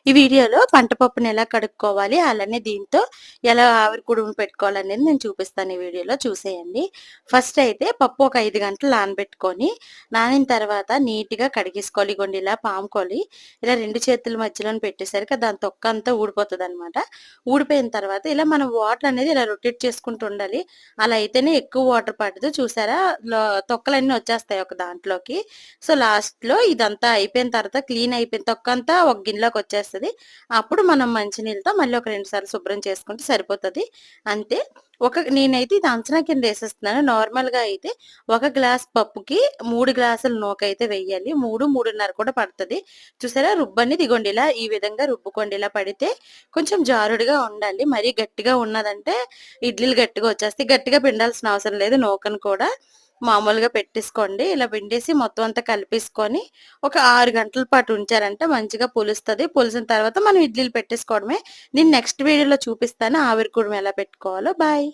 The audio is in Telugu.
ఈ వీడియోలో పంట పప్పుని ఎలా కడుక్కోవాలి, అలానే దీంతో ఎలా ఆవిరి కుడుములు పెట్టుకోవాలనేది నేను చూపిస్తాను ఈ వీడియోలో చూసేయండి. ఫస్ట్ అయితే పప్పు ఒక 5 గంటలు నానబెట్టుకొని, నానిన తర్వాత నీట్‌గా కడిగేసుకోవాలి. ఇగోండి ఇలా పాముకోలి, ఇలా 2 చేతుల మధ్యలోనే పెట్టేసరికి దాని తొక్కంతా ఊడిపోతదనమాట. ఊడిపోయిన తర్వాత ఇలా మనం వాటర్ అనేది ఇలా రొటేట్ చేసుకుంటూ ఉండాలి. అలా అయితేనే ఎక్కువ వాటర్ పడదు. చూసారా? తొక్కలన్నీ వచ్చేస్తాయి ఒక దాంట్లోకి. సో, లాస్ట్‌లో ఇదంతా అయిపోయిన తర్వాత క్లీన్ అయిపోయిన తొక్కంతా ఒక గిన్నెలోకొచ్చేస్తది. అప్పుడు మనం మంచినీళ్ళతో మళ్ళీ ఒక 2 సార్లు శుభ్రం చేసుకుంటే సరిపోతది. అంతే. నేనైతే ఇది అంచనా కింద ఏసేస్తున్నాను. నార్మల్‌గా అయితే ఒక గ్లాస్ పప్పుకి 3 గ్లాసుల నూకయితే వెయ్యాలి. 3, 3:30 కూడా పడతది. చూసారా? రుబ్బనేది ఇగోండి ఇలా ఈ విధంగా రుబ్బుకోండి. ఇలా పడితే కొంచెం జారుడుగా ఉండాలి. మరీ గట్టిగా ఉన్నదంటే ఇడ్లీలు గట్టిగా వచ్చేస్తాయి. గట్టిగా పిండాల్సిన అవసరం లేదు. నూకను కూడా మామూలుగా పెట్టేసుకోండి. ఇలా పిండేసి మొత్తం అంతా కలిపేసుకొని ఒక 6 గంటల పాటు ఉంచారంటే మంచిగా పులుస్తది. పులిసిన తర్వాత మనం ఇడ్లీలు పెట్టేసుకోవడమే. నేను నెక్స్ట్ వీడియోలో చూపిస్తాను ఆవిరి కుడుము ఎలా పెట్టుకోవాలో. బాయ్.